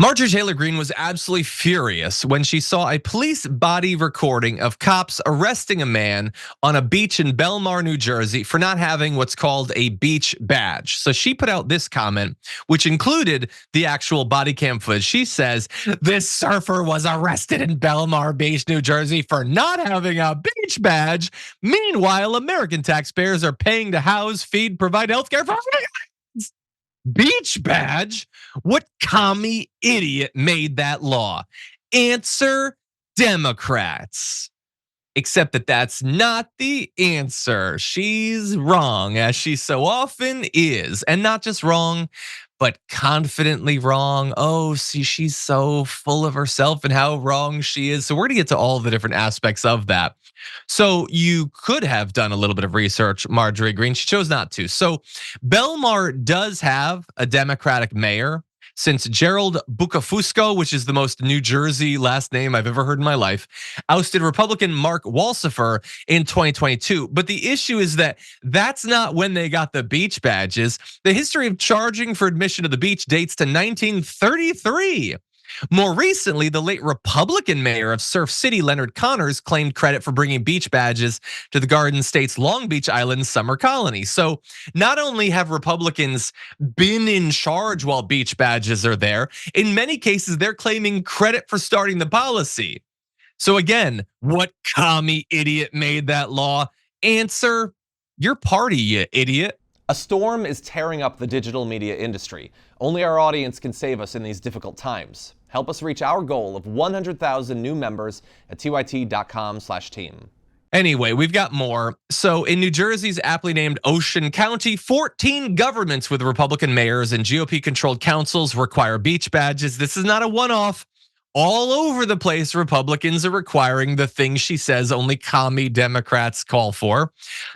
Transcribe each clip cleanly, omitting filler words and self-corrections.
Marjorie Taylor Greene was absolutely furious when she saw a police body recording of cops arresting a man on a beach in Belmar, New Jersey for not having what's called a beach badge. So she put out this comment, which included the actual body cam footage. She says, "This surfer was arrested in Belmar Beach, New Jersey for not having a beach badge. Meanwhile, American taxpayers are paying to house, feed, provide healthcare for beach badge? What commie idiot made that law? Answer: Democrats." Except that that's not the answer. She's wrong, as she so often is. And not just wrong, but confidently wrong. Oh, see, she's so full of herself and how wrong she is. So we're gonna get to all the different aspects of that. So you could have done a little bit of research, Marjorie Greene. She chose not to. So Belmar does have a Democratic mayor, since Gerald Bucafusco, which is the most New Jersey last name I've ever heard in my life, ousted Republican Mark Walsifer in 2022. But the issue is that that's not when they got the beach badges. The history of charging for admission to the beach dates to 1933. More recently, the late Republican mayor of Surf City, Leonard Connors, claimed credit for bringing beach badges to the Garden State's Long Beach Island summer colony. So not only have Republicans been in charge while beach badges are there, in many cases, they're claiming credit for starting the policy. So again, what commie idiot made that law? Answer: your party, you idiot. A storm is tearing up the digital media industry. Only our audience can save us in these difficult times. Help us reach our goal of 100,000 new members at tyt.com/team. Anyway, we've got more. So in New Jersey's aptly named Ocean County, 14 governments with Republican mayors and GOP-controlled councils require beach badges. This is not a one-off. All over the place, Republicans are requiring the things she says only commie Democrats call for.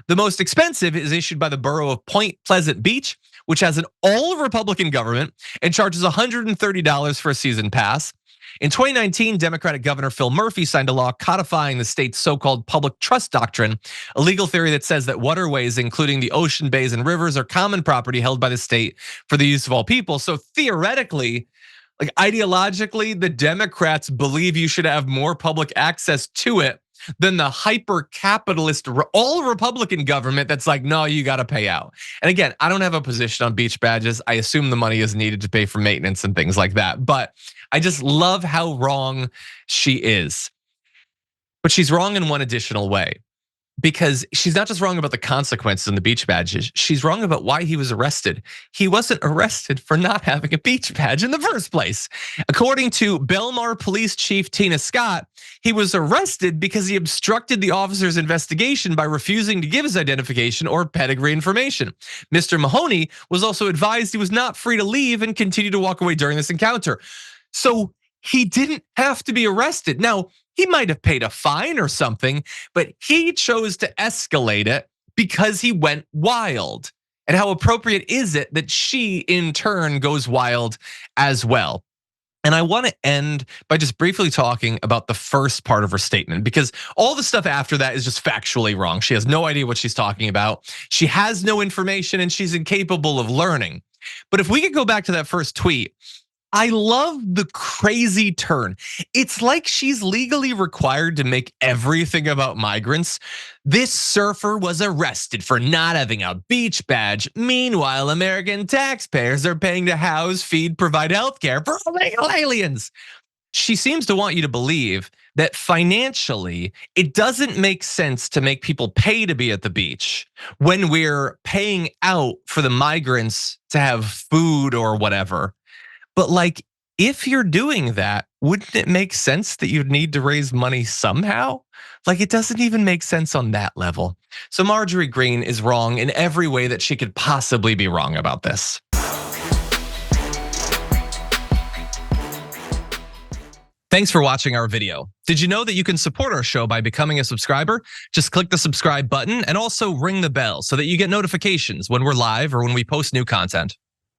The most expensive is issued by the borough of Point Pleasant Beach, which has an all-Republican government and charges $130 for a season pass. In 2019, Democratic Governor Phil Murphy signed a law codifying the state's so-called public trust doctrine, a legal theory that says that waterways, including the ocean, bays, and rivers, are common property held by the state for the use of all people. So theoretically, like ideologically, the Democrats believe you should have more public access to it than the hyper-capitalist, all-Republican government that's like, no, you gotta pay out. And again, I don't have a position on beach badges. I assume the money is needed to pay for maintenance and things like that. But I just love how wrong she is. But she's wrong in one additional way. Because she's not just wrong about the consequences in the beach badges, she's wrong about why he was arrested. He wasn't arrested for not having a beach badge in the first place. According to Belmar Police Chief Tina Scott, he was arrested because he obstructed the officer's investigation by refusing to give his identification or pedigree information. Mr. Mahoney was also advised he was not free to leave and continue to walk away during this encounter. So he didn't have to be arrested. Now, he might have paid a fine or something, but he chose to escalate it because he went wild. And how appropriate is it that she in turn goes wild as well? And I want to end by just briefly talking about the first part of her statement, because all the stuff after that is just factually wrong. She has no idea what she's talking about. She has no information and she's incapable of learning. But if we could go back to that first tweet, I love the crazy turn. It's like she's legally required to make everything about migrants. This surfer was arrested for not having a beach badge. Meanwhile, American taxpayers are paying to house, feed, provide healthcare for illegal aliens. She seems to want you to believe that financially, it doesn't make sense to make people pay to be at the beach when we're paying out for the migrants to have food or whatever. But like, if you're doing that, wouldn't it make sense that you'd need to raise money somehow? Like, it doesn't even make sense on that level. So Marjorie Greene is wrong in every way that she could possibly be wrong about this. Thanks for watching our video. Did you know that you can support our show by becoming a subscriber? Just click the subscribe button and also ring the bell so that you get notifications when we're live or when we post new content.